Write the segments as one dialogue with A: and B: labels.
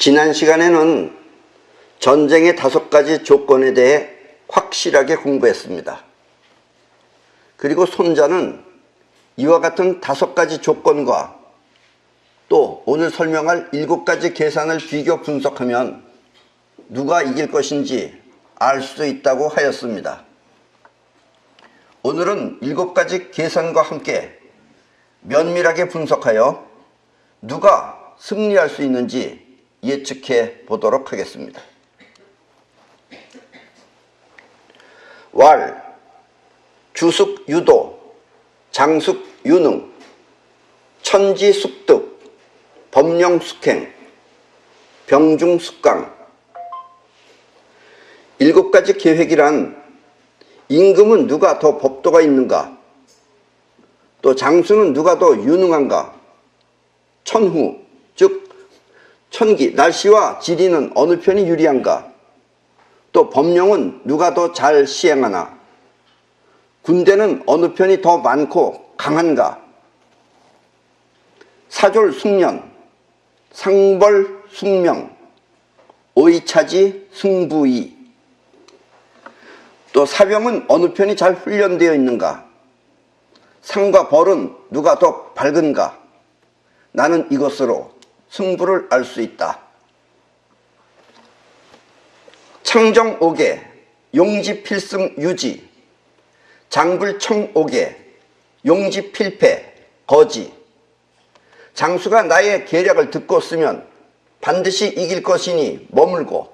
A: 지난 시간에는 전쟁의 5가지 조건에 대해 확실하게 공부했습니다. 그리고 손자는 이와 같은 5가지 조건과 또 오늘 설명할 7가지 계산을 비교 분석하면 누가 이길 것인지 알 수 있다고 하였습니다. 오늘은 7가지 계산과 함께 면밀하게 분석하여 누가 승리할 수 있는지 예측해 보도록 하겠습니다. 왈, 주숙 유도, 장숙 유능, 천지 숙득, 법령 숙행, 병중 숙강. 7가지 계획이란 임금은 누가 더 법도가 있는가, 또 장수는 누가 더 유능한가, 천후, 즉 천기, 날씨와 지리는 어느 편이 유리한가, 또 법령은 누가 더 잘 시행하나, 군대는 어느 편이 더 많고 강한가, 사졸 숙련, 상벌 숙명, 오이차지 승부이, 또 사병은 어느 편이 잘 훈련되어 있는가, 상과 벌은 누가 더 밝은가. 나는 이것으로 승부를 알 수 있다. 창정 5개, 용지 필승 유지, 장불청 5개, 용지 필패 거지. 장수가 나의 계략을 듣고 쓰면 반드시 이길 것이니 머물고,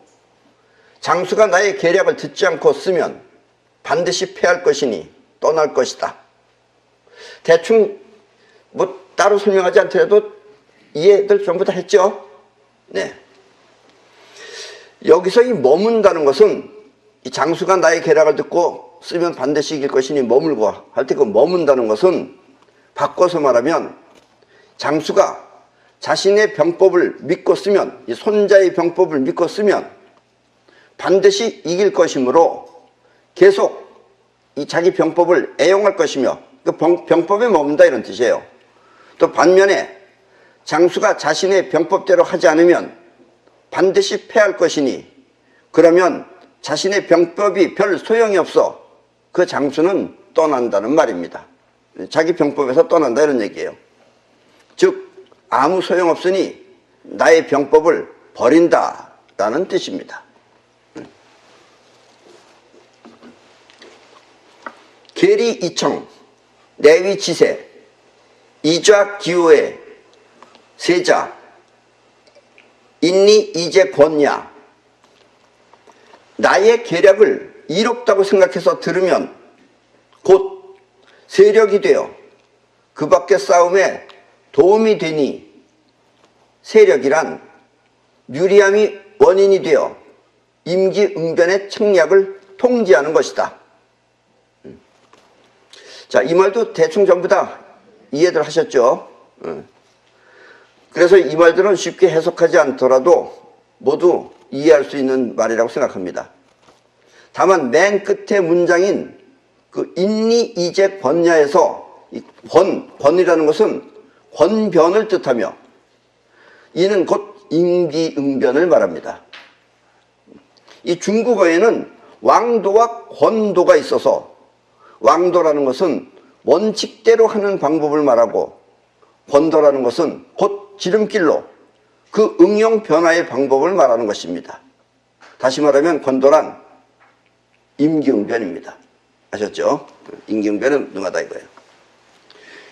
A: 장수가 나의 계략을 듣지 않고 쓰면 반드시 패할 것이니 떠날 것이다. 대충 따로 설명하지 않더라도 이해들 전부 다 했죠? 네. 여기서 이 머문다는 것은 이 장수가 나의 계략을 듣고 쓰면 반드시 이길 것이니 머물고 할 때 그 머문다는 것은 바꿔서 말하면 장수가 자신의 병법을 믿고 쓰면, 이 손자의 병법을 믿고 쓰면 반드시 이길 것이므로 계속 이 자기 병법을 애용할 것이며, 그 병법에 머문다 이런 뜻이에요. 또 반면에 장수가 자신의 병법대로 하지 않으면 반드시 패할 것이니, 그러면 자신의 병법이 별 소용이 없어 그 장수는 떠난다는 말입니다. 자기 병법에서 떠난다 이런 얘기예요. 즉 아무 소용없으니 나의 병법을 버린다라는 뜻입니다. 계리 이청, 내위 지세, 이좌 기호의 세자, 인리 이제 권야. 나의 계략을 이롭다고 생각해서 들으면 곧 세력이 되어 그 밖의 싸움에 도움이 되니, 세력이란 유리함이 원인이 되어 임기응변의 책략을 통지하는 것이다. 자, 이 말도 대충 전부 다 이해들 하셨죠? 그래서 이 말들은 쉽게 해석하지 않더라도 모두 이해할 수 있는 말이라고 생각합니다. 다만 맨 끝에 문장인 그 인리 이제 권야에서 이 권이라는 것은 권변을 뜻하며, 이는 곧 임기응변을 말합니다. 이 중국어에는 왕도와 권도가 있어서, 왕도라는 것은 원칙대로 하는 방법을 말하고, 권도라는 것은 곧 지름길로 그 응용 변화의 방법을 말하는 것입니다. 다시 말하면 권도란 임기응변입니다. 아셨죠? 임기응변은 능하다 이거예요.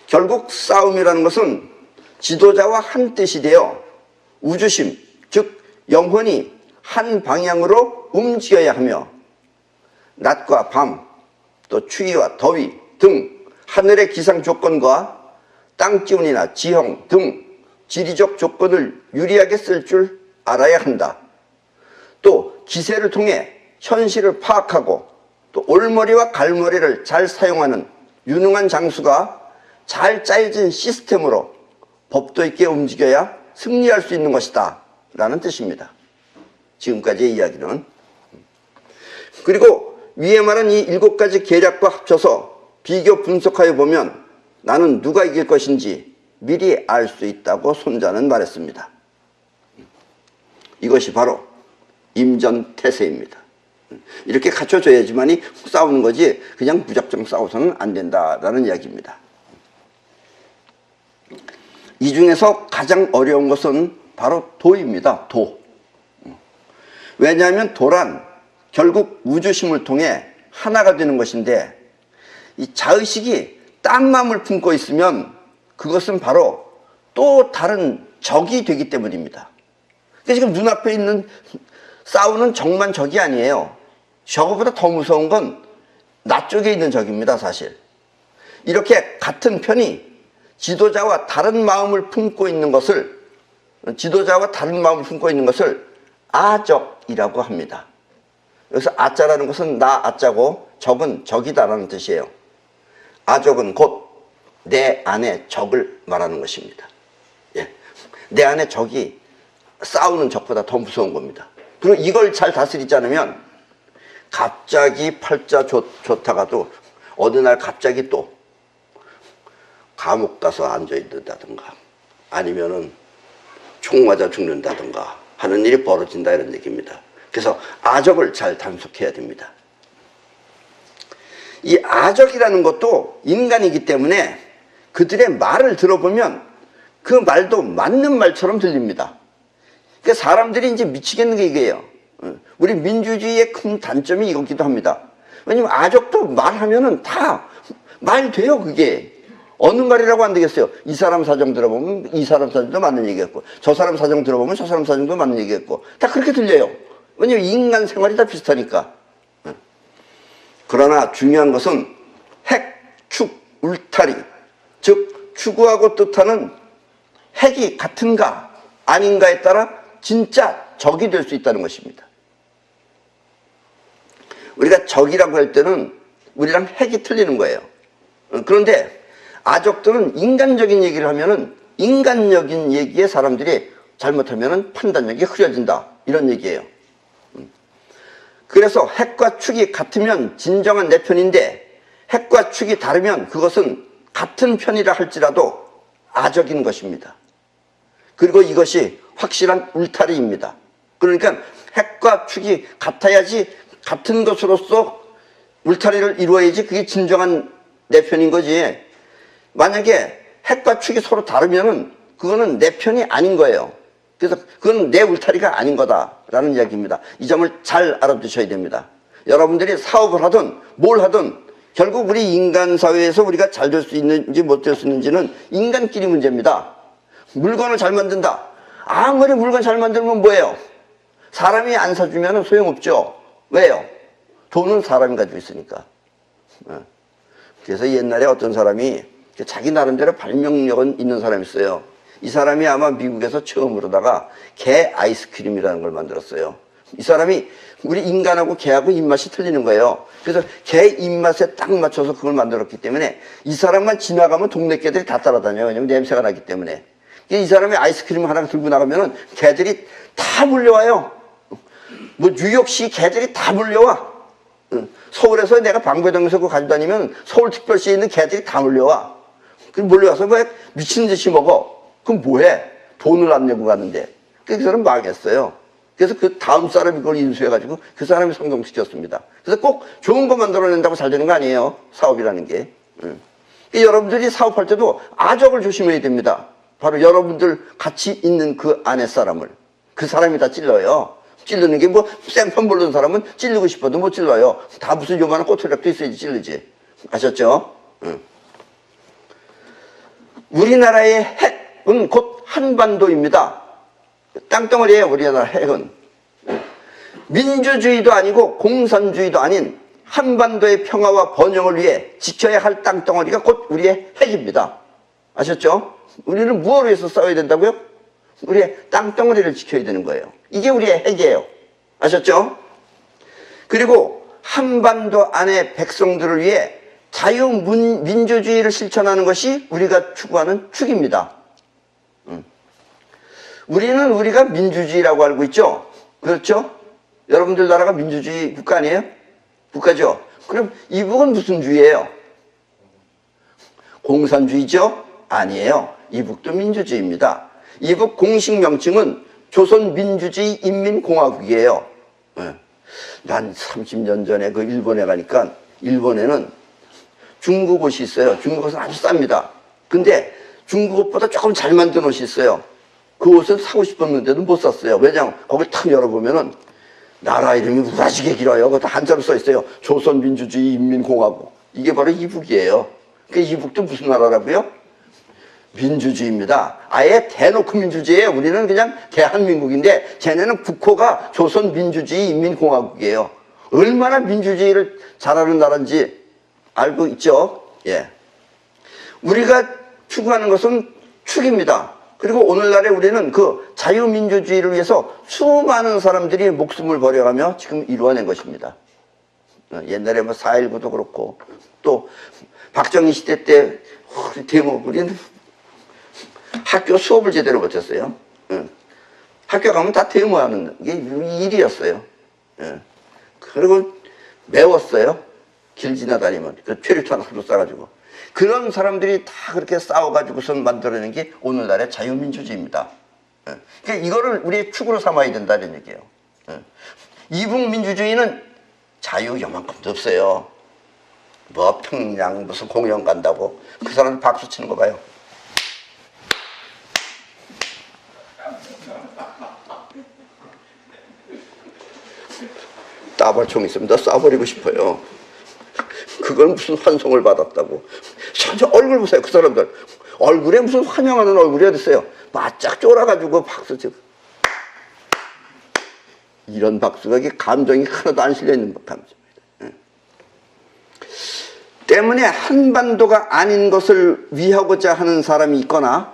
A: 결국 싸움이라는 것은 지도자와 한 뜻이 되어 우주심, 즉 영혼이 한 방향으로 움직여야 하며, 낮과 밤, 또 추위와 더위 등 하늘의 기상 조건과 땅 기운이나 지형 등 지리적 조건을 유리하게 쓸 줄 알아야 한다. 또 기세를 통해 현실을 파악하고, 또 올머리와 갈머리를 잘 사용하는 유능한 장수가 잘 짜여진 시스템으로 법도 있게 움직여야 승리할 수 있는 것이다 라는 뜻입니다. 지금까지의 이야기는. 그리고 위에 말한 이 7가지 계략과 합쳐서 비교 분석하여 보면 나는 누가 이길 것인지 미리 알 수 있다고 손자는 말했습니다. 이것이 바로 임전태세입니다. 이렇게 갖춰져야지만이 싸우는 거지 그냥 무작정 싸워서는 안 된다라는 이야기입니다. 이 중에서 가장 어려운 것은 바로 도입니다. 도. 왜냐하면 도란 결국 우주심을 통해 하나가 되는 것인데 이 자의식이 딴 마음을 품고 있으면 그것은 바로 또 다른 적이 되기 때문입니다. 그러니까 지금 눈앞에 있는 싸우는 적만 적이 아니에요. 저거보다 더 무서운 건 나 쪽에 있는 적입니다, 사실. 이렇게 같은 편이 지도자와 다른 마음을 품고 있는 것을 아적이라고 합니다. 여기서 아자라는 것은 나 아자고 적은 적이다라는 뜻이에요. 아적은 곧 내 안에 적을 말하는 것입니다. 예. 내 안에 적이 싸우는 적보다 더 무서운 겁니다. 그리고 이걸 잘 다스리지 않으면 갑자기 팔자 좋다가도 어느 날 갑자기 또 감옥 가서 앉아있는다든가 아니면은 총 맞아 죽는다든가 하는 일이 벌어진다 이런 얘기입니다. 그래서 아적을 잘 단속해야 됩니다. 이 아적이라는 것도 인간이기 때문에 그들의 말을 들어보면 그 말도 맞는 말처럼 들립니다. 그러니까 사람들이 이제 미치겠는 게 이게요. 우리 민주주의의 큰 단점이 이거기도 합니다. 왜냐면 아적도 말하면은 다 말 돼요, 그게. 어느 말이라고 안 되겠어요. 이 사람 사정 들어보면 이 사람 사정도 맞는 얘기겠고, 저 사람 사정 들어보면 저 사람 사정도 맞는 얘기겠고, 다 그렇게 들려요. 왜냐면 인간 생활이 다 비슷하니까. 그러나 중요한 것은 핵, 축, 울타리, 즉 추구하고 뜻하는 핵이 같은가 아닌가에 따라 진짜 적이 될 수 있다는 것입니다. 우리가 적이라고 할 때는 우리랑 핵이 틀리는 거예요. 그런데 아적들은 인간적인 얘기를 하면은 인간적인 얘기에 사람들이 잘못하면은 판단력이 흐려진다 이런 얘기예요. 그래서 핵과 축이 같으면 진정한 내 편인데 핵과 축이 다르면 그것은 같은 편이라 할지라도 아적인 것입니다. 그리고 이것이 확실한 울타리입니다. 그러니까 핵과 축이 같아야지 같은 것으로서 울타리를 이루어야지 그게 진정한 내 편인 거지. 만약에 핵과 축이 서로 다르면은 그거는 내 편이 아닌 거예요. 그래서 그건 내 울타리가 아닌 거다라는 이야기입니다. 이 점을 잘 알아두셔야 됩니다. 여러분들이 사업을 하든 뭘 하든 결국 우리 인간 사회에서 우리가 잘 될 수 있는지 못 될 수 있는지는 인간끼리 문제입니다. 물건을 잘 만든다. 아무리 물건 잘 만들면 뭐예요? 사람이 안 사주면 소용없죠. 왜요? 돈은 사람이 가지고 있으니까. 그래서 옛날에 어떤 사람이 자기 나름대로 발명력은 있는 사람이 있어요. 이 사람이 아마 미국에서 처음으로다가 개 아이스크림이라는 걸 만들었어요. 이 사람이 우리 인간하고 개하고 입맛이 틀리는 거예요. 그래서 개 입맛에 딱 맞춰서 그걸 만들었기 때문에 이 사람만 지나가면 동네 개들이 다 따라다녀요. 왜냐면 냄새가 나기 때문에. 이 사람이 아이스크림 하나 들고 나가면은 개들이 다 몰려와요. 뭐 뉴욕시 개들이 다 몰려와. 서울에서 내가 방배동에서 그거 가지고 다니면 서울특별시에 있는 개들이 다 몰려와. 그 몰려와서 왜 미친 듯이 먹어? 그럼 뭐해? 돈을 안 내고 가는데. 그 사람 망했어요. 그래서 그 다음 사람이 그걸 인수해가지고 그 사람이 성공시켰습니다. 그래서 꼭 좋은 거 만들어낸다고 잘 되는 거 아니에요. 사업이라는 게. 여러분들이 사업할 때도 아적을 조심해야 됩니다. 바로 여러분들 같이 있는 그 안에 사람을. 그 사람이 다 찔러요. 찌르는 게 뭐 생판 모르는 사람은 찔르고 싶어도 못 찔러요. 다 무슨 요만한 꼬투리락도 있어야지 찔르지. 아셨죠? 우리나라의 핵은 곧 한반도입니다. 땅덩어리예요. 우리나라 핵은. 민주주의도 아니고 공산주의도 아닌 한반도의 평화와 번영을 위해 지켜야 할 땅덩어리가 곧 우리의 핵입니다. 아셨죠? 우리는 무엇을 위해서 싸워야 된다고요? 우리의 땅덩어리를 지켜야 되는 거예요. 이게 우리의 핵이에요. 아셨죠? 그리고 한반도 안의 백성들을 위해 자유민주주의를 실천하는 것이 우리가 추구하는 축입니다. 우리는 우리가 민주주의라고 알고 있죠? 그렇죠? 여러분들 나라가 민주주의 국가 아니에요? 국가죠? 그럼 이북은 무슨 주의예요? 공산주의죠? 아니에요. 이북도 민주주의입니다. 이북 공식 명칭은 조선민주주의 인민공화국이에요. 예. 난 30년 전에 그 일본에 가니까 일본에는 중국 옷이 있어요. 중국 옷은 아주 쌉니다. 근데 중국 옷보다 조금 잘 만든 옷이 있어요. 그 옷은 사고 싶었는데도 못 샀어요. 왜냐하면 거길 탁 열어보면은 나라 이름이 우라지게 길어요. 그것도 한자로 써 있어요. 조선민주주의 인민공화국. 이게 바로 이북이에요. 그 이북도 무슨 나라라고요? 민주주의입니다. 아예 대놓고 민주주의예요. 우리는 그냥 대한민국인데 쟤네는 국호가 조선민주주의 인민공화국이에요. 얼마나 민주주의를 잘하는 나라인지 알고 있죠? 예. 우리가 추구하는 것은 축입니다. 그리고 오늘날에 우리는 그 자유민주주의를 위해서 수많은 사람들이 목숨을 버려가며 지금 이루어낸 것입니다. 옛날에 뭐 4.19도 그렇고 또 박정희 시대 때 데모, 우리는 학교 수업을 제대로 못했어요. 학교 가면 다 데모하는 게 일이었어요. 그리고 매웠어요. 길 지나다니면 그 최루탄 하도 쏴가지고 그런 사람들이 다 그렇게 싸워가지고서 만들어낸 게 오늘날의 자유민주주의입니다. 그러니까 이거를 우리의 축으로 삼아야 된다는 얘기예요. 이북 민주주의는 자유 요만큼도 없어요. 뭐 평양 무슨 공연 간다고 그 사람들 박수 치는 거 봐요. 따발총 있으면 다 쏴버리고 싶어요. 그걸 무슨 환송을 받았다고. 전혀 얼굴 보세요. 그 사람들 얼굴에 무슨 환영하는 얼굴이 어딨어요. 바짝 쫄아가지고 박수 치고. 이런 박수가 감정이 하나도 안 실려있는 감정입니다. 때문에 한반도가 아닌 것을 위하고자 하는 사람이 있거나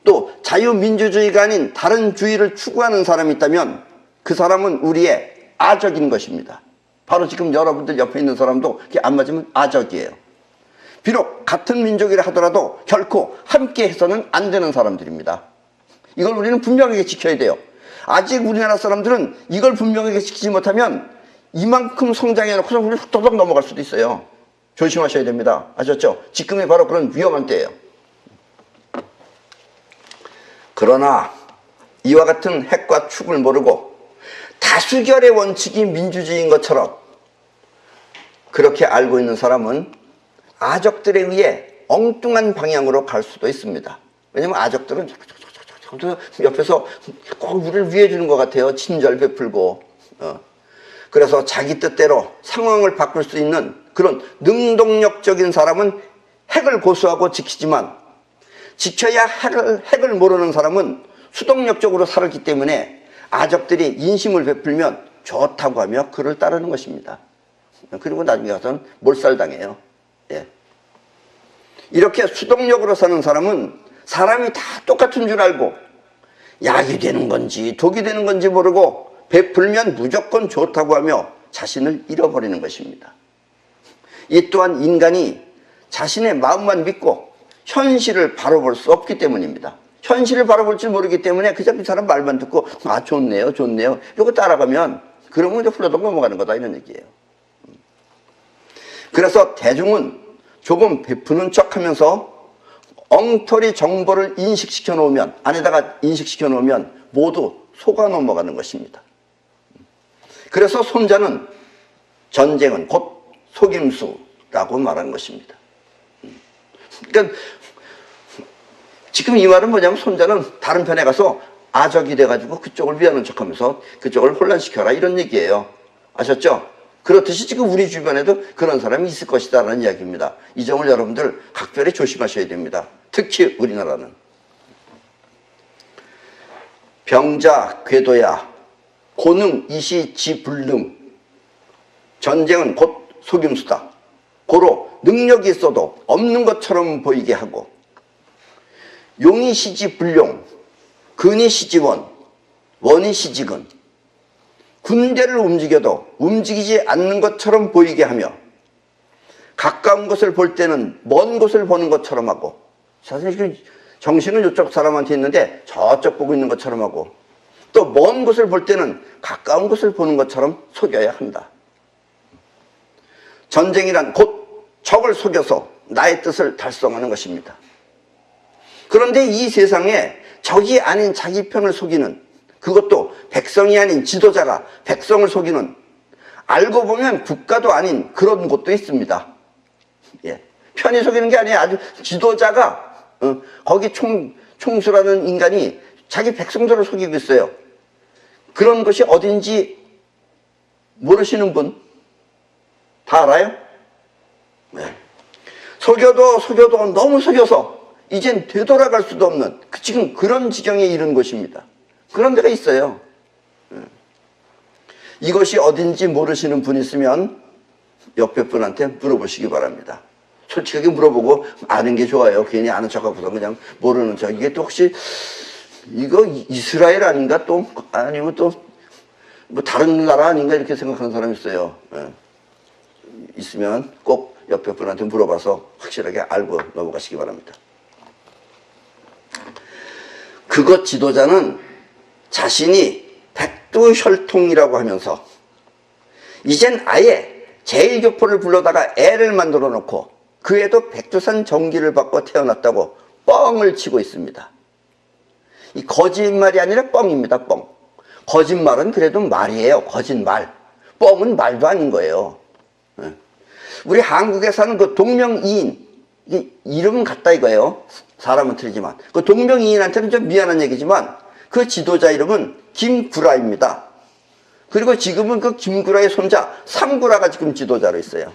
A: 또 자유민주주의가 아닌 다른 주의를 추구하는 사람이 있다면 그 사람은 우리의 아적인 것입니다. 바로 지금 여러분들 옆에 있는 사람도 그게 안 맞으면 아적이에요. 비록 같은 민족이라 하더라도 결코 함께 해서는 안 되는 사람들입니다. 이걸 우리는 분명하게 지켜야 돼요. 아직 우리나라 사람들은 이걸 분명하게 지키지 못하면 이만큼 성장해놓고서 우리 훅 넘어갈 수도 있어요. 조심하셔야 됩니다. 아셨죠? 지금이 바로 그런 위험한 때예요. 그러나 이와 같은 핵과 축을 모르고 다수결의 원칙이 민주주의인 것처럼 그렇게 알고 있는 사람은 아적들에 의해 엉뚱한 방향으로 갈 수도 있습니다. 왜냐면 아적들은 옆에서 꼭 우리를 위해 주는 것 같아요. 친절 베풀고. 그래서 자기 뜻대로 상황을 바꿀 수 있는 그런 능동력적인 사람은 핵을 고수하고 지키지만 지켜야 핵을 모르는 사람은 수동력적으로 살았기 때문에 아적들이 인심을 베풀면 좋다고 하며 그를 따르는 것입니다. 그리고 나중에 가서는 몰살당해요. 예. 이렇게 수동력으로 사는 사람은 사람이 다 똑같은 줄 알고 약이 되는 건지 독이 되는 건지 모르고 베풀면 무조건 좋다고 하며 자신을 잃어버리는 것입니다. 이 또한 인간이 자신의 마음만 믿고 현실을 바라볼 수 없기 때문입니다. 현실을 바라볼 줄 모르기 때문에 그저 그 사람 말만 듣고 아 좋네요 좋네요 이러고 따라가면 그러면 이제 훌러덩 넘어가는 거다 이런 얘기예요. 그래서 대중은 조금 베푸는 척하면서 엉터리 정보를 인식시켜 놓으면 안에다가 인식시켜 놓으면 모두 속아 넘어가는 것입니다. 그래서 손자는 전쟁은 곧 속임수라고 말한 것입니다. 그러니까 지금 이 말은 뭐냐면 손자는 다른 편에 가서 아적이 돼가지고 그쪽을 위하는 척하면서 그쪽을 혼란시켜라 이런 얘기예요. 아셨죠? 그렇듯이 지금 우리 주변에도 그런 사람이 있을 것이다 라는 이야기입니다. 이 점을 여러분들 각별히 조심하셔야 됩니다. 특히 우리나라는. 병자 궤도야 고능 이시지불능 전쟁은 곧 속임수다. 고로 능력이 있어도 없는 것처럼 보이게 하고 용이 시지불용 근이 시지원 원이 시지근 군대를 움직여도 움직이지 않는 것처럼 보이게 하며 가까운 것을 볼 때는 먼 곳을 보는 것처럼 하고 사실 정신은 이쪽 사람한테 있는데 저쪽 보고 있는 것처럼 하고 또 먼 곳을 볼 때는 가까운 곳을 보는 것처럼 속여야 한다. 전쟁이란 곧 적을 속여서 나의 뜻을 달성하는 것입니다. 그런데 이 세상에 적이 아닌 자기 편을 속이는 그것도 백성이 아닌 지도자가 백성을 속이는, 알고 보면 국가도 아닌 그런 곳도 있습니다. 예. 편히 속이는 게 아니에요. 아주 지도자가 거기 총수라는 인간이 자기 백성들을 속이고 있어요. 그런 것이 어딘지 모르시는 분 다 알아요? 네. 속여도 너무 속여서 이젠 되돌아갈 수도 없는 지금 그런 지경에 이른 곳입니다. 그런 데가 있어요. 이것이 어딘지 모르시는 분 있으면 옆에 분한테 물어보시기 바랍니다. 솔직하게 물어보고 아는 게 좋아요. 괜히 아는 척하고서 그냥 모르는 척. 이게 또 혹시 이거 이스라엘 아닌가 또 아니면 또 뭐 다른 나라 아닌가 이렇게 생각하는 사람이 있어요. 있으면 꼭 옆에 분한테 물어봐서 확실하게 알고 넘어가시기 바랍니다. 그것 지도자는 자신이 백두혈통이라고 하면서 이젠 아예 제1교포를 불러다가 애를 만들어 놓고 그 애도 백두산 전기를 받고 태어났다고 뻥을 치고 있습니다. 이 거짓말이 아니라 뻥입니다. 뻥. 거짓말은 그래도 말이에요. 거짓말. 뻥은 말도 아닌 거예요. 우리 한국에 사는 그 동명이인, 이름은 같다 이거예요. 사람은 틀리지만. 그 동명이인한테는 좀 미안한 얘기지만 그 지도자 이름은 김구라입니다. 그리고 지금은 그 김구라의 손자 삼구라가 지금 지도자로 있어요.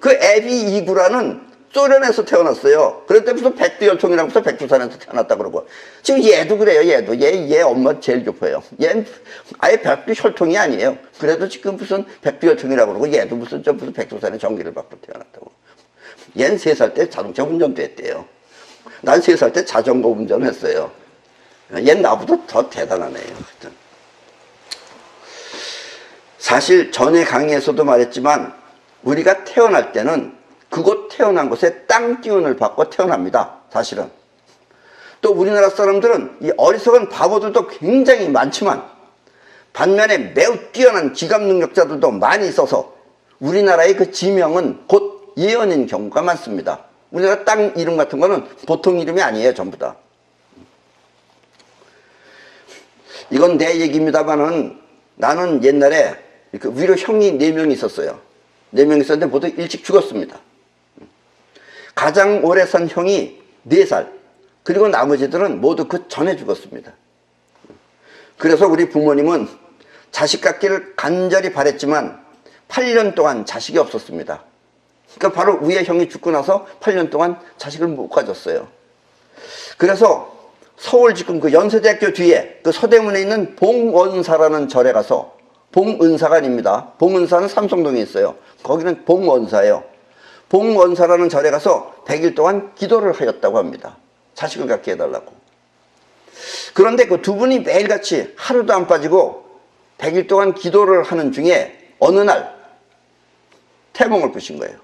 A: 그 애비 이구라는 소련에서 태어났어요. 그런데 무슨 백두혈통이라고 해서 백두산에서 태어났다 그러고. 지금 얘도 그래요. 얘 엄마 제일 교포예요. 얘는 아예 백두혈통이 아니에요. 그래도 지금 무슨 백두혈통이라고 그러고 얘도 무슨 백두산에 전기를 받고 태어났다고. 얘는 3살 때 자동차 운전도 했대요. 난 3살 때 자전거 운전했어요. 얘는 나보다 더 대단하네요. 사실 전에 강의에서도 말했지만 우리가 태어날 때는 그곳 태어난 곳에 땅 기운을 받고 태어납니다. 사실은. 또 우리나라 사람들은 이 어리석은 바보들도 굉장히 많지만 반면에 매우 뛰어난 기감 능력자들도 많이 있어서 우리나라의 그 지명은 곧 예언인 경우가 많습니다. 우리나라 땅 이름 같은 거는 보통 이름이 아니에요. 전부 다. 이건 내 얘기입니다만은 나는 옛날에 위로 형이 4명이 있었어요. 4명이 있었는데 모두 일찍 죽었습니다. 가장 오래 산 형이 4살, 그리고 나머지들은 모두 그 전에 죽었습니다. 그래서 우리 부모님은 자식 갖기를 간절히 바랬지만 8년 동안 자식이 없었습니다. 그러니까 바로 위에 형이 죽고 나서 8년 동안 자식을 못 가졌어요. 그래서 서울 지금 그 연세대학교 뒤에 그 서대문에 있는 봉원사라는 절에 가서, 봉은사가 아닙니다. 봉은사는 삼성동에 있어요. 거기는 봉원사예요. 봉원사라는 절에 가서 100일 동안 기도를 하였다고 합니다. 자식을 갖게 해달라고. 그런데 그 두 분이 매일같이 하루도 안 빠지고 100일 동안 기도를 하는 중에 어느 날 태몽을 꾸신 거예요.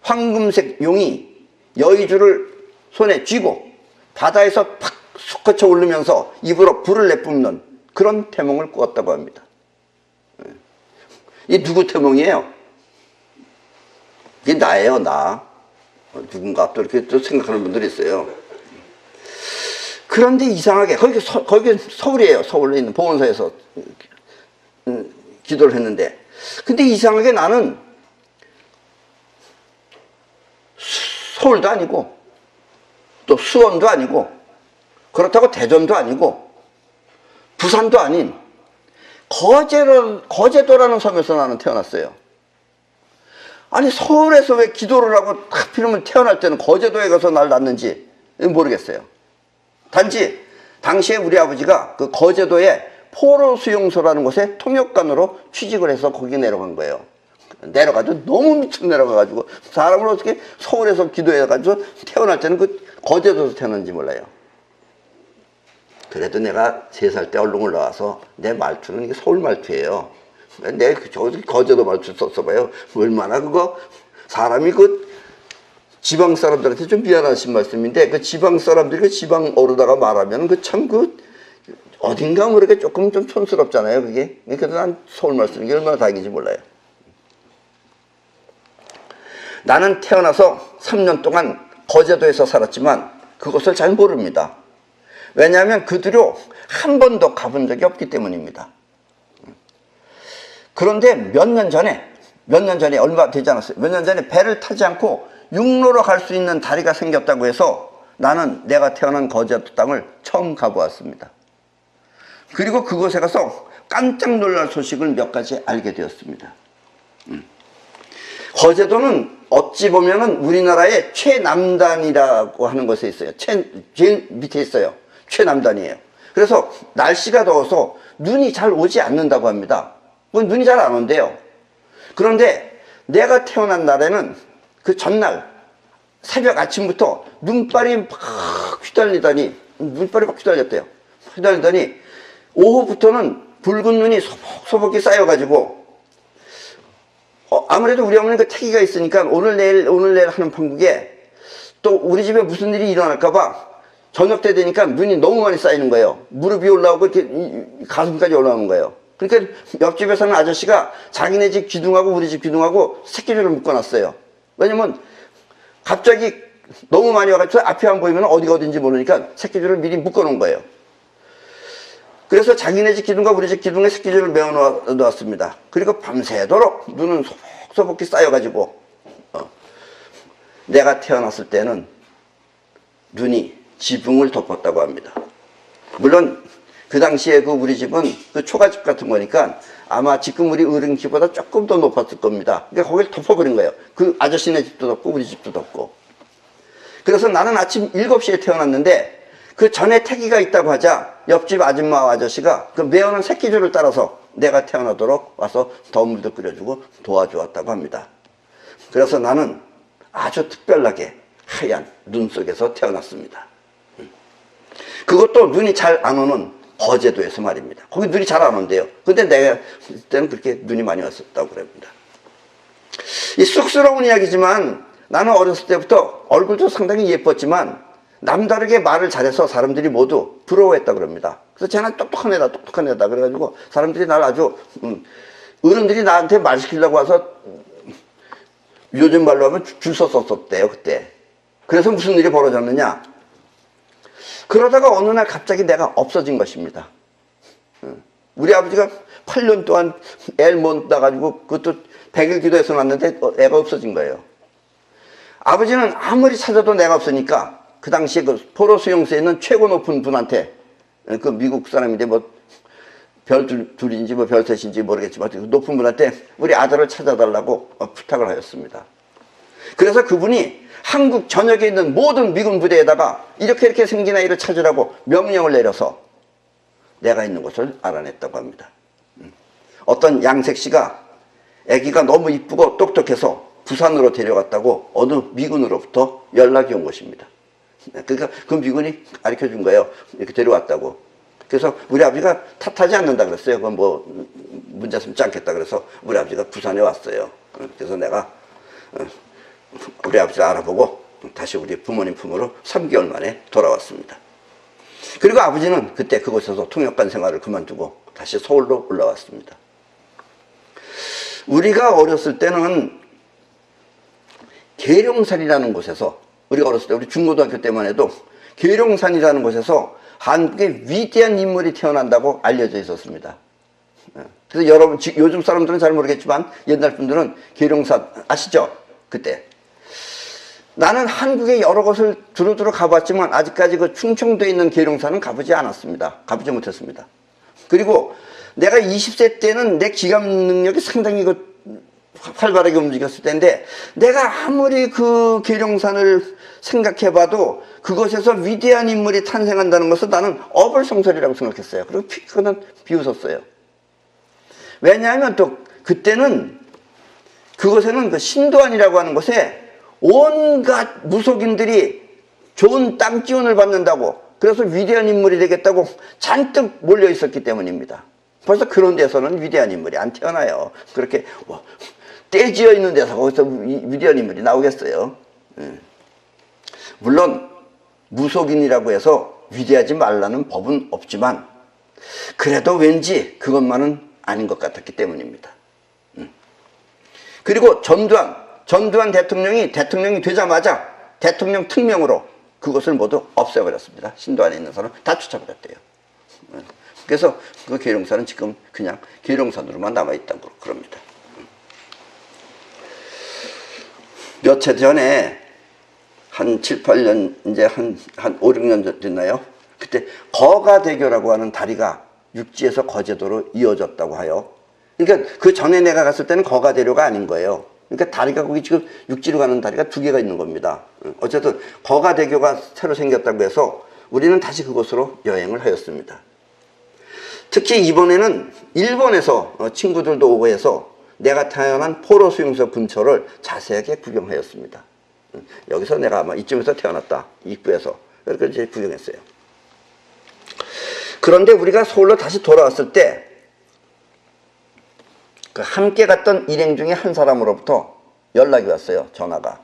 A: 황금색 용이 여의주를 손에 쥐고 바다에서 팍 솟구쳐 오르면서 입으로 불을 내뿜는 그런 태몽을 꾸었다고 합니다. 이 누구 태몽이에요? 이게 나예요, 나. 누군가 또 이렇게 또 생각하는 분들이 있어요. 그런데 이상하게, 거기 서울이에요. 서울에 있는 봉원사에서 기도를 했는데. 근데 이상하게 나는 서울도 아니고, 또 수원도 아니고, 그렇다고 대전도 아니고, 부산도 아닌, 거제도라는 섬에서 나는 태어났어요. 아니 서울에서 왜 기도를 하고 하필이면 태어날 때는 거제도에 가서 날 낳는지 모르겠어요. 단지 당시에 우리 아버지가 그 거제도에 포로수용소라는 곳에 통역관으로 취직을 해서 거기 내려간 거예요. 내려가지고 너무 미쳐 내려가가지고 사람을 어떻게 서울에서 기도해가지고 태어날 때는 그 거제도에서 태어났는지 몰라요. 그래도 내가 3살 때 얼른 올라와서 내 말투는 이게 서울 말투예요. 내 저기 거제도 말투 썼어봐요. 얼마나 그거 사람이 그 지방 사람들한테 좀 미안하신 말씀인데 그 지방 사람들이 그 지방어로다가 말하면 그 참 그 어딘가 모르게 조금 좀 촌스럽잖아요. 그게. 그래서 난 서울 말씀이 얼마나 다행인지 몰라요. 나는 태어나서 3년 동안 거제도에서 살았지만 그것을 잘 모릅니다. 왜냐하면 그 뒤로 한 번도 가본 적이 없기 때문입니다. 그런데 몇 년 전에 얼마 되지 않았어요. 몇 년 전에 배를 타지 않고 육로로 갈 수 있는 다리가 생겼다고 해서 나는 내가 태어난 거제도 땅을 처음 가보았습니다. 그리고 그곳에 가서 깜짝 놀랄 소식을 몇 가지 알게 되었습니다. 거제도는 어찌 보면은 우리나라의 최남단이라고 하는 곳에 있어요. 제일 밑에 있어요. 최남단이에요. 그래서 날씨가 더워서 눈이 잘 오지 않는다고 합니다. 눈이 잘 안 온대요. 그런데 내가 태어난 날에는 그 전날 새벽 아침부터 눈발이 막 휘날리더니 오후부터는 붉은 눈이 소복소복히 쌓여가지고 아무래도 우리 어머니는 그 태기가 있으니까 오늘 내일 하는 판국에 또 우리 집에 무슨 일이 일어날까봐 저녁 때 되니까 눈이 너무 많이 쌓이는 거예요. 무릎이 올라오고 이렇게 가슴까지 올라오는 거예요. 그러니까 옆집에 사는 아저씨가 자기네 집 기둥하고 우리 집 기둥하고 새끼줄을 묶어놨어요. 왜냐면 갑자기 너무 많이 와가지고 앞이 안 보이면 어디가 어딘지 모르니까 새끼줄을 미리 묶어놓은 거예요. 그래서 자기네 집 기둥과 우리 집 기둥에 새끼줄을 메어 놓았습니다. 그리고 밤새도록 눈은 소복소복히 쌓여가지고 내가 태어났을 때는 눈이 지붕을 덮었다고 합니다. 물론 그 당시에 그 우리 집은 그 초가집 같은 거니까 아마 지금 우리 어른집보다 조금 더 높았을 겁니다. 그러니까 거기를 덮어버린 거예요. 그 아저씨네 집도 덮고 우리 집도 덮고. 그래서 나는 아침 7시에 태어났는데 그 전에 태기가 있다고 하자 옆집 아줌마와 아저씨가 그 메어놓은 새끼줄을 따라서 내가 태어나도록 와서 더물도 끓여주고 도와주었다고 합니다. 그래서 나는 아주 특별하게 하얀 눈 속에서 태어났습니다. 그것도 눈이 잘 안 오는 거제도에서 말입니다. 거기 눈이 잘 안 온대요. 근데 내가 그때는 그렇게 눈이 많이 왔었다고 그럽니다. 이 쑥스러운 이야기지만 나는 어렸을 때부터 얼굴도 상당히 예뻤지만 남다르게 말을 잘해서 사람들이 모두 부러워했다고 그럽니다. 그래서 쟤는 똑똑한 애다 그래가지고 사람들이 날 아주 어른들이 나한테 말 시키려고 와서 요즘 말로 하면 줄 섰었대요 그때. 그래서 무슨 일이 벌어졌느냐, 그러다가 어느 날 갑자기 내가 없어진 것입니다. 우리 아버지가 8년 동안 애를 못 낳아가지고 그것도 100일 기도해서 낳았는데 애가 없어진 거예요. 아버지는 아무리 찾아도 내가 없으니까 그 당시에 그 포로 수용소에 있는 최고 높은 분한테, 그 미국 사람인데 뭐 별 둘인지 뭐 별 셋인지 모르겠지만 그 높은 분한테 우리 아들을 찾아달라고 부탁을 하였습니다. 그래서 그분이 한국 전역에 있는 모든 미군 부대에다가 이렇게 생긴 아이를 찾으라고 명령을 내려서 내가 있는 곳을 알아냈다고 합니다. 어떤 양색씨가 아기가 너무 이쁘고 똑똑해서 부산으로 데려갔다고 어느 미군으로부터 연락이 온 것입니다. 그러니까 그 미군이 가르쳐준 거예요. 이렇게 데려왔다고. 그래서 우리 아버지가 탓하지 않는다 그랬어요. 그건 뭐 문제 삼지 않겠다 그래서 우리 아버지가 부산에 왔어요. 그래서 내가 우리 아버지를 알아보고 다시 우리 부모님 품으로 3개월 만에 돌아왔습니다. 그리고 아버지는 그때 그곳에서 통역관 생활을 그만두고 다시 서울로 올라왔습니다. 우리가 어렸을 때는 계룡산이라는 곳에서, 우리가 어렸을 때 우리 중고등학교 때만 해도 계룡산이라는 곳에서 한국의 위대한 인물이 태어난다고 알려져 있었습니다. 그래서 여러분, 요즘 사람들은 잘 모르겠지만 옛날 분들은 계룡산 아시죠? 그때. 나는 한국의 여러 곳을 두루두루 가봤지만 아직까지 그 충청도에 있는 계룡산은 가보지 않았습니다. 가보지 못했습니다. 그리고 내가 20세 때는 내 기억 능력이 상당히 활발하게 움직였을 때인데, 내가 아무리 그 계룡산을 생각해봐도 그곳에서 위대한 인물이 탄생한다는 것은 나는 어불성설이라고 생각했어요. 그리고 그는 비웃었어요. 왜냐하면 또 그때는 그곳에는 그 신도안이라고 하는 곳에 온갖 무속인들이 좋은 땅 기운을 받는다고, 그래서 위대한 인물이 되겠다고 잔뜩 몰려 있었기 때문입니다. 벌써 그런 데서는 위대한 인물이 안 태어나요. 그렇게 떼지어 있는 데서 거기서 위대한 인물이 나오겠어요. 물론 무속인이라고 해서 위대하지 말라는 법은 없지만 그래도 왠지 그것만은 아닌 것 같았기 때문입니다. 그리고 전두환 대통령이 되자마자 대통령 특명으로 그것을 모두 없애버렸습니다. 신도 안에 있는 사람 다 쫓아버렸대요. 그래서 그 계룡산은 지금 그냥 계룡산으로만 남아있다고 그럽니다. 몇 해 전에 한 7, 8년, 이제 한 5, 6년 됐나요? 그때 거가대교라고 하는 다리가 육지에서 거제도로 이어졌다고 하여. 그러니까 그 전에 내가 갔을 때는 거가대교가 아닌 거예요. 그러니까 다리가 거기 지금 육지로 가는 다리가 2개가 있는 겁니다. 어쨌든 거가대교가 새로 생겼다고 해서 우리는 다시 그곳으로 여행을 하였습니다. 특히 이번에는 일본에서 친구들도 오고 해서 내가 태어난 포로 수용소 근처를 자세하게 구경하였습니다. 여기서 내가 아마 이쯤에서 태어났다. 입구에서. 그렇게 이제 구경했어요. 그런데 우리가 서울로 다시 돌아왔을 때 그 함께 갔던 일행 중에 한 사람으로부터 연락이 왔어요. 전화가.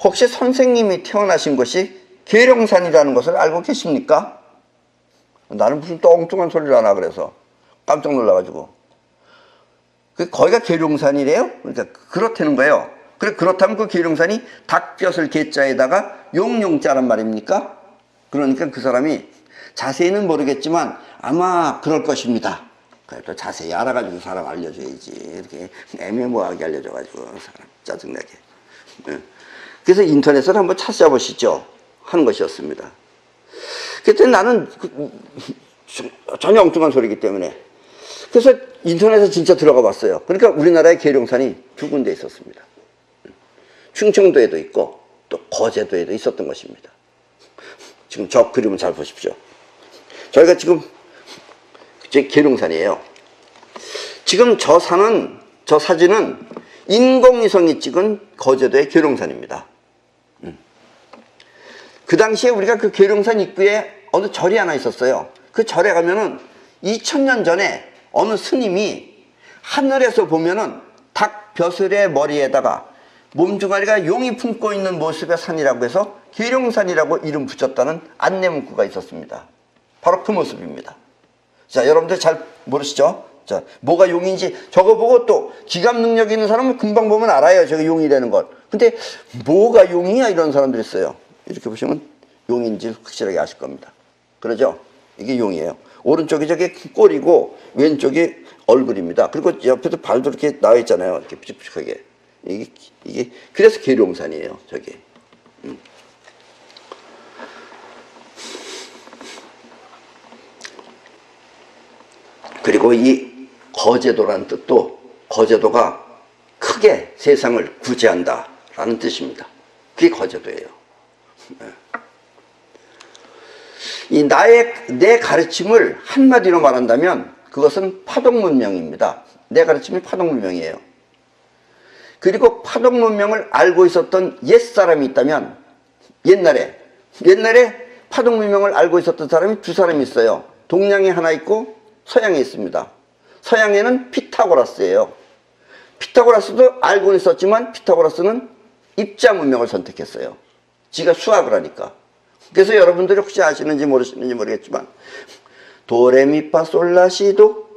A: 혹시 선생님이 태어나신 곳이 계룡산이라는 것을 알고 계십니까? 나는 무슨 또 엉뚱한 소리를 하나 그래서 깜짝 놀라가지고. 거기가 계룡산이래요? 그러니까 그렇다는 거예요. 그렇다면 그 계룡산이 닭볕을 개자에다가 용용자란 말입니까? 그러니까 그 사람이 자세히는 모르겠지만 아마 그럴 것입니다. 또 자세히 알아가지고 사람 알려줘야지. 이렇게 애매모호하게 알려줘가지고 사람 짜증나게. 그래서 인터넷을 한번 찾아보시죠 하는 것이었습니다. 그때 나는 전혀 엉뚱한 소리이기 때문에 그래서 인터넷에 진짜 들어가 봤어요. 그러니까 우리나라의 계룡산이 2군데 있었습니다. 충청도에도 있고 또 거제도에도 있었던 것입니다. 지금 저 그림을 잘 보십시오. 저희가 지금 계룡산이에요. 지금 저 사진은 인공위성이 찍은 거제도의 계룡산입니다. 그 당시에 우리가 그 계룡산 입구에 어느 절이 하나 있었어요. 그 절에 가면은 2000년 전에 어느 스님이 하늘에서 보면은 닭 벼슬의 머리에다가 몸뚱아리가 용이 품고 있는 모습의 산이라고 해서 계룡산이라고 이름 붙였다는 안내 문구가 있었습니다. 바로 그 모습입니다. 자, 여러분들 잘 모르시죠? 자, 뭐가 용인지 저거 보고 또 기감 능력 있는 사람은 금방 보면 알아요. 저게 용이라는 걸. 근데 뭐가 용이야? 이런 사람들이 있어요. 이렇게 보시면 용인지 확실하게 아실 겁니다. 그러죠? 이게 용이에요. 오른쪽이 저게 꼬리고 왼쪽이 얼굴입니다. 그리고 옆에도 발도 이렇게 나와 있잖아요. 이렇게 푸직푸직하게. 이게 그래서 계룡산이에요. 저게. 그리고 이 거제도라는 뜻도 거제도가 크게 세상을 구제한다 라는 뜻입니다. 그게 거제도예요. 내 가르침을 한마디로 말한다면 그것은 파독문명입니다. 내 가르침이 파독문명이에요. 그리고 파독문명을 알고 있었던 옛사람이 있다면 옛날에 파독문명을 알고 있었던 사람이 2사람이 있어요. 동양에 하나 있고 서양에 있습니다. 서양에는 피타고라스예요. 피타고라스도 알고는 있었지만 피타고라스는 입자문명을 선택했어요. 지가 수학을 하니까. 그래서 여러분들이 혹시 아시는지 모르시는지 모르겠지만 도레미파솔라시도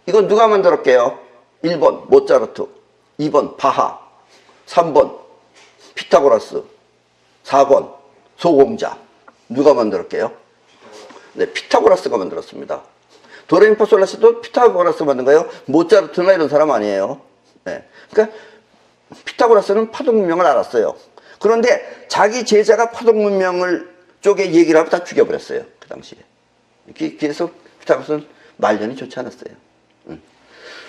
A: 이거 누가 만들었게요? 1번 모차르트, 2번 바하, 3번 피타고라스, 4번 소공자. 누가 만들었게요? 네, 피타고라스가 만들었습니다. 도레미파솔라시도 피타고라스가 만든 거예요. 모차르트나 이런 사람 아니에요. 네. 그러니까 피타고라스는 파독문명을 알았어요. 그런데 자기 제자가 파독문명을 쪽에 얘기를 하면 다 죽여버렸어요. 그 당시에. 그래서 피타고라스는 말년이 좋지 않았어요.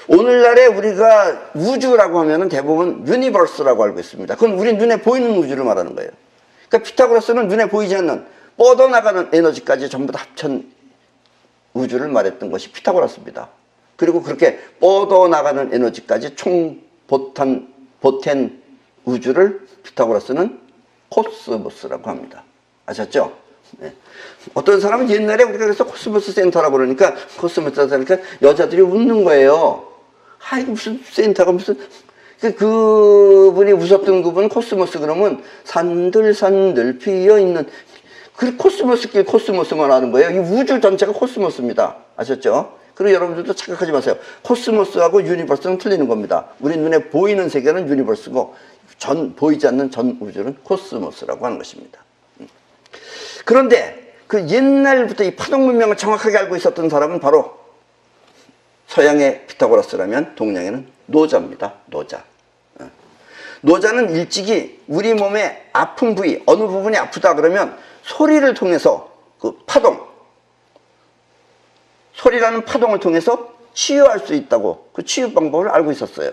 A: 오늘날에 우리가 우주라고 하면 대부분 유니버스라고 알고 있습니다. 그건 우리 눈에 보이는 우주를 말하는 거예요. 그러니까 피타고라스는 눈에 보이지 않는 뻗어나가는 에너지까지 전부 다 합천 우주를 말했던 것이 피타고라스입니다. 그리고 그렇게 뻗어나가는 에너지까지 총 보탠 우주를 피타고라스는 코스모스라고 합니다. 아셨죠? 네. 어떤 사람은 옛날에 우리가 그래서 코스모스 센터라고 그러니까 코스모스 센터니까 여자들이 웃는 거예요. 이거 무슨 센터가 무슨 그분이 웃었던 그분은 코스모스 그러면 산들산들 피어있는 그 코스모스끼리 코스모스만 하는 거예요. 이 우주 전체가 코스모스입니다. 아셨죠? 그리고 여러분들도 착각하지 마세요. 코스모스하고 유니버스는 틀리는 겁니다. 우리 눈에 보이는 세계는 유니버스고 보이지 않는 전 우주는 코스모스라고 하는 것입니다. 그런데 그 옛날부터 이 파동 문명을 정확하게 알고 있었던 사람은 바로 서양의 피타고라스라면 동양에는 노자입니다. 노자. 노자는 일찍이 우리 몸의 아픈 부위, 어느 부분이 아프다 그러면 소리를 통해서 그 파동, 소리라는 파동을 통해서 치유할 수 있다고 그 치유 방법을 알고 있었어요.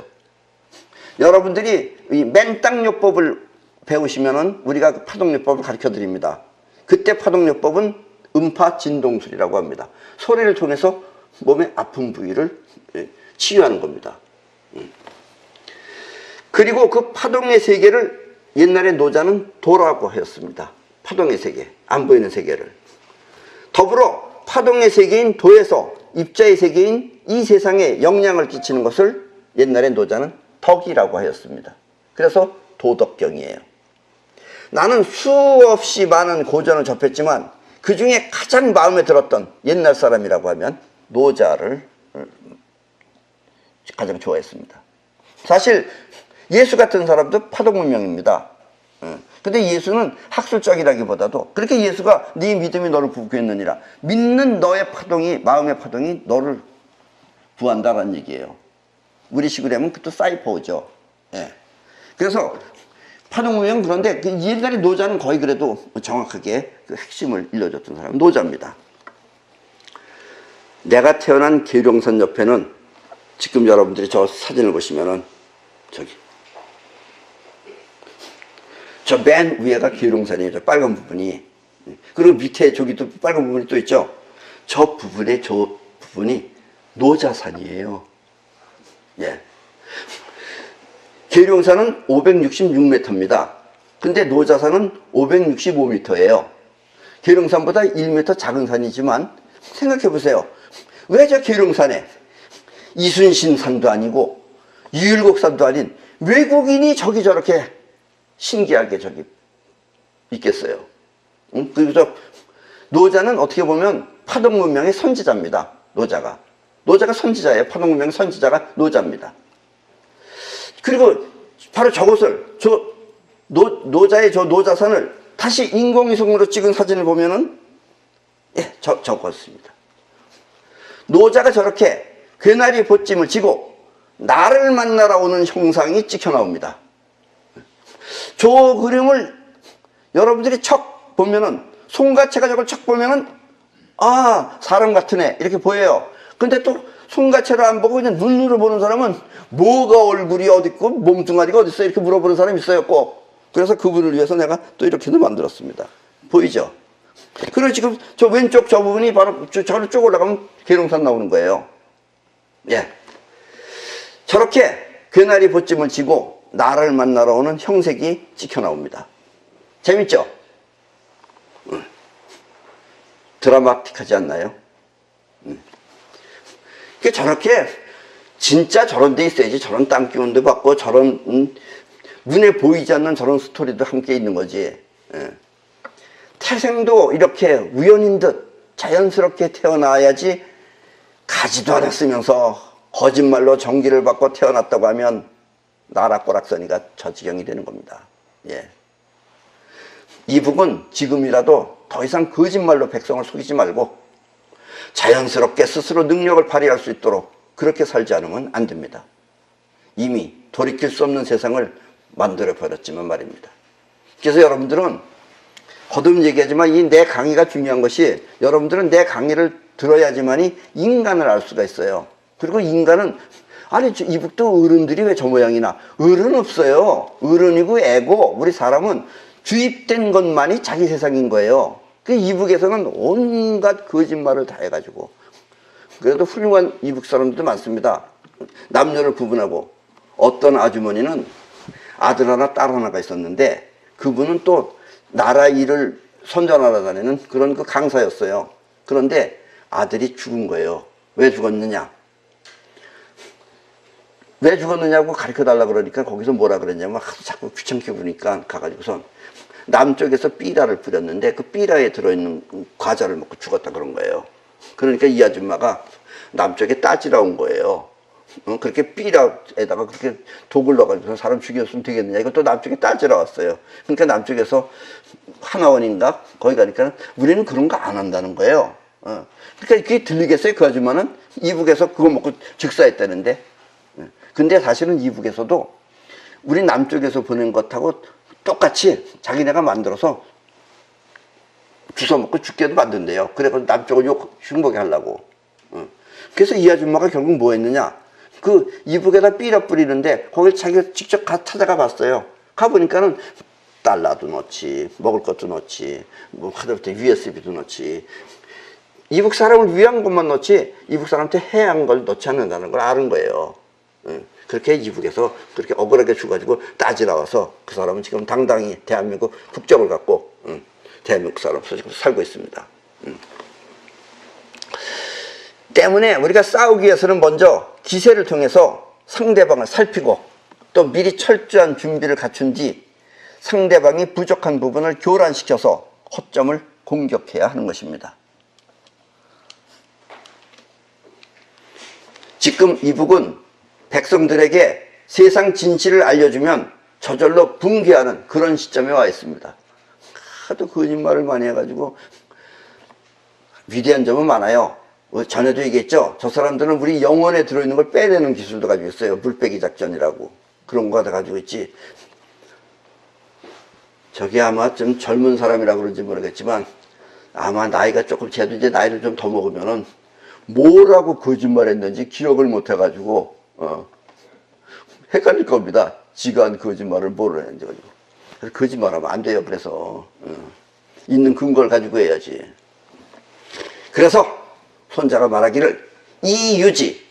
A: 여러분들이 이 맹땅요법을 배우시면은 우리가 그 파동요법을 가르쳐 드립니다. 그때 파동요법은 음파 진동술이라고 합니다. 소리를 통해서 몸의 아픈 부위를 치유하는 겁니다. 그리고 그 파동의 세계를 옛날에 노자는 도라고 하였습니다. 파동의 세계, 안 보이는 세계를. 더불어 파동의 세계인 도에서 입자의 세계인 이 세상에 영향을 끼치는 것을 옛날에 노자는 덕이라고 하였습니다. 그래서 도덕경이에요. 나는 수없이 많은 고전을 접했지만 그 중에 가장 마음에 들었던 옛날 사람이라고 하면 노자를 가장 좋아했습니다. 사실 예수 같은 사람도 파동문명입니다. 근데 예수는 학술적이라기보다도 그렇게 예수가 네 믿음이 너를 부귀했느니라, 믿는 너의 파동이, 마음의 파동이 너를 구한다라는 얘기예요. 우리 식으로 하면 그것도 사이퍼죠. 예. 그래서 파동문명, 그런데 그 옛날에 노자는 거의 그래도 정확하게 그 핵심을 일러줬던 사람은 노자입니다. 내가 태어난 계룡산 옆에는 지금 여러분들이 저 사진을 보시면은 저기 저 맨 위에가 계룡산이에요. 저 빨간 부분이. 그리고 밑에 저기도 빨간 부분이 또 있죠. 저 부분이 노자산이에요. 예. 계룡산은 566m입니다. 근데 노자산은 565m예요. 계룡산보다 1m 작은 산이지만 생각해 보세요. 왜 저 계룡산에 이순신산도 아니고 유일곡산도 아닌 외국인이 저기 저렇게 신기하게 저기 있겠어요? 그래서 노자는 어떻게 보면 파동문명의 선지자입니다. 노자가 선지자예요. 파동문명의 선지자가 노자입니다. 그리고 바로 저것을, 노자의 저 노자산을 다시 인공위성으로 찍은 사진을 보면은, 예, 저것입니다. 노자가 저렇게 괴나리 보찜을 지고 나를 만나러 오는 형상이 찍혀 나옵니다. 저 그림을 여러분들이 척 보면은, 송가채가 저걸 척 보면은, 아, 사람 같은 애, 이렇게 보여요. 근데 또 송가채로 안 보고 그냥 눈으로 보는 사람은 뭐가 얼굴이 어디 있고 몸뚱아리가 어디 있어, 이렇게 물어보는 사람이 있어요, 꼭. 그래서 그분을 위해서 내가 또 이렇게도 만들었습니다. 보이죠? 그리고 지금 저 왼쪽 저 부분이 바로 저를 쭉 올라가면 계룡산 나오는 거예요. 예. 저렇게 괴나리 보찜을 지고 나를 만나러 오는 형색이 찍혀 나옵니다. 재밌죠? 드라마틱하지 않나요? 저렇게 진짜 저런 데 있어야지 저런 땅 기운도 받고 저런 눈에 보이지 않는 저런 스토리도 함께 있는 거지. 태생도 이렇게 우연인 듯 자연스럽게 태어나야지, 가지도 않았으면서 거짓말로 전기를 받고 태어났다고 하면 나락꼬락서니가 저 지경이 되는 겁니다. 예. 이북은 지금이라도 더 이상 거짓말로 백성을 속이지 말고 자연스럽게 스스로 능력을 발휘할 수 있도록 그렇게 살지 않으면 안 됩니다. 이미 돌이킬 수 없는 세상을 만들어 버렸지만 말입니다. 그래서 여러분들은 거듭 얘기하지만 이 내 강의가 중요한 것이, 여러분들은 내 강의를 들어야지만이 인간을 알 수가 있어요. 그리고 인간은, 아니 이북도 어른들이 왜 저 모양이나, 어른 없어요. 어른이고 애고, 우리 사람은 주입된 것만이 자기 세상인 거예요. 그 이북에서는 온갖 거짓말을 다 해가지고, 그래도 훌륭한 이북 사람들도 많습니다. 남녀를 구분하고, 어떤 아주머니는 아들 하나 딸 하나가 있었는데 그분은 또 나라 일을 선전하러 다니는 그런 그 강사였어요. 그런데 아들이 죽은 거예요. 왜 죽었느냐? 왜 죽었느냐고 가르쳐 달라 그러니까 거기서 뭐라 그랬냐면, 자꾸 귀찮게 구니까 가가지고선 남쪽에서 삐라를 뿌렸는데 그 삐라에 들어있는 과자를 먹고 죽었다 그런 거예요. 그러니까 이 아줌마가 남쪽에 따지러 온 거예요. 그렇게 삐라에다가 그렇게 독을 넣어가지고 사람 죽였으면 되겠느냐. 이것도 남쪽에 따지러 왔어요. 그러니까 남쪽에서 하나원인가? 거기 가니까 우리는 그런 거 안 한다는 거예요. 그러니까 그게 들리겠어요? 그 아줌마는 이북에서 그거 먹고 즉사했다는데. 근데 사실은 이북에서도 우리 남쪽에서 보낸 것하고 똑같이 자기네가 만들어서 주워 먹고 죽게도 만든대요. 그래서 남쪽을 흉보게 하려고. 그래서 이 아줌마가 결국 뭐 했느냐. 그 이북에다 삐라 뿌리는데 거길 자기가 직접 찾아가 봤어요. 가보니까는 달러도 넣지, 먹을 것도 넣지, 뭐 하다못해 USB도 넣지. 이북 사람을 위한 것만 넣지 이북 사람한테 해양 걸 넣지 않는다는 걸 아는 거예요. 그렇게 이북에서 그렇게 억울하게 죽어가지고 따지러 와서 그 사람은 지금 당당히 대한민국 국적을 갖고 대한민국 사람으로서 지금 살고 있습니다. 때문에 우리가 싸우기 위해서는 먼저 기세를 통해서 상대방을 살피고 또 미리 철저한 준비를 갖춘 뒤 상대방이 부족한 부분을 교란시켜서 허점을 공격해야 하는 것입니다. 지금 이북은 백성들에게 세상 진실을 알려주면 저절로 붕괴하는 그런 시점에 와 있습니다. 하도 거짓말을 많이 해가지고 위대한 점은 많아요. 전에도 얘기했죠. 저 사람들은 우리 영혼에 들어있는 걸 빼내는 기술도 가지고 있어요. 물빼기 작전이라고. 그런 거 다 가지고 있지. 저게 아마 좀 젊은 사람이라고 그런지 모르겠지만 아마 나이가 조금 쟤도 이제 나이를 좀 더 먹으면은 뭐라고 거짓말 했는지 기억을 못 해가지고 헷갈릴 겁니다. 지가 한 거짓말을 뭐를 했는지 가지고. 그래서 거짓말하면 안 돼요. 그래서 있는 근거를 가지고 해야지. 그래서 손자가 말하기를 이유지,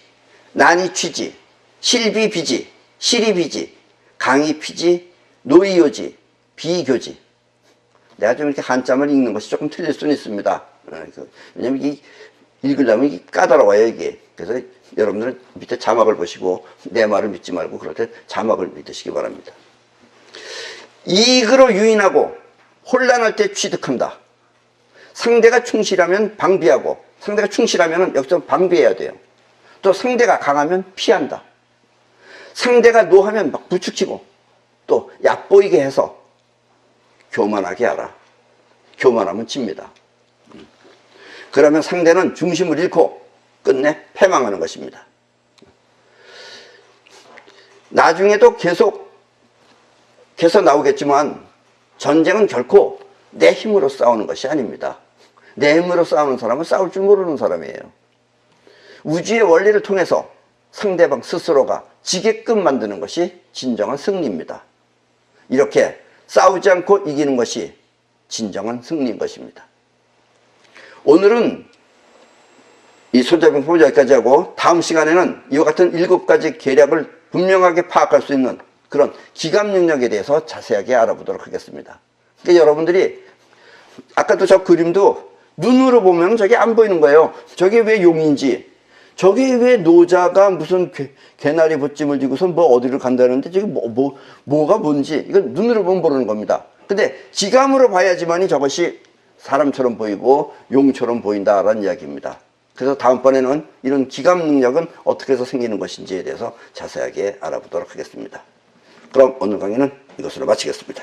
A: 난이취지, 실비비지, 시리비지, 강의피지, 노이요지, 비교지. 내가 좀 이렇게 한자만 읽는 것이 조금 틀릴 수는 있습니다. 왜냐면 이게 읽으려면 이게 까다로워요, 이게. 그래서 여러분들은 밑에 자막을 보시고 내 말을 믿지 말고 그럴 때 자막을 믿으시기 바랍니다. 이익으로 유인하고 혼란할 때 취득한다. 상대가 충실하면 방비하고 상대가 충실하면 여기서 방비해야 돼요. 또 상대가 강하면 피한다. 상대가 노하면 막 부추기고 또 얕보이게 해서 교만하게 하라. 교만하면 집니다. 그러면 상대는 중심을 잃고 끝내 패망하는 것입니다. 나중에도 계속 나오겠지만 전쟁은 결코 내 힘으로 싸우는 것이 아닙니다. 내 힘으로 싸우는 사람은 싸울 줄 모르는 사람이에요. 우주의 원리를 통해서 상대방 스스로가 지게끔 만드는 것이 진정한 승리입니다. 이렇게 싸우지 않고 이기는 것이 진정한 승리인 것입니다. 오늘은 이 손자병법을 여기까지 하고 다음 시간에는 이와 같은 7가지 계략을 분명하게 파악할 수 있는 그런 기감 능력에 대해서 자세하게 알아보도록 하겠습니다. 그러니까 여러분들이 아까도 저 그림도 눈으로 보면 저게 안 보이는 거예요. 저게 왜 용인지, 저게 왜 노자가 무슨 개나리 보찜을 지고서 뭐 어디를 간다는데 저게 뭐가 뭔지 이건 눈으로 보면 모르는 겁니다. 근데 지감으로 봐야지만이 저것이 사람처럼 보이고 용처럼 보인다라는 이야기입니다. 그래서 다음번에는 이런 기감 능력은 어떻게 해서 생기는 것인지에 대해서 자세하게 알아보도록 하겠습니다. 그럼 오늘 강의는 이것으로 마치겠습니다.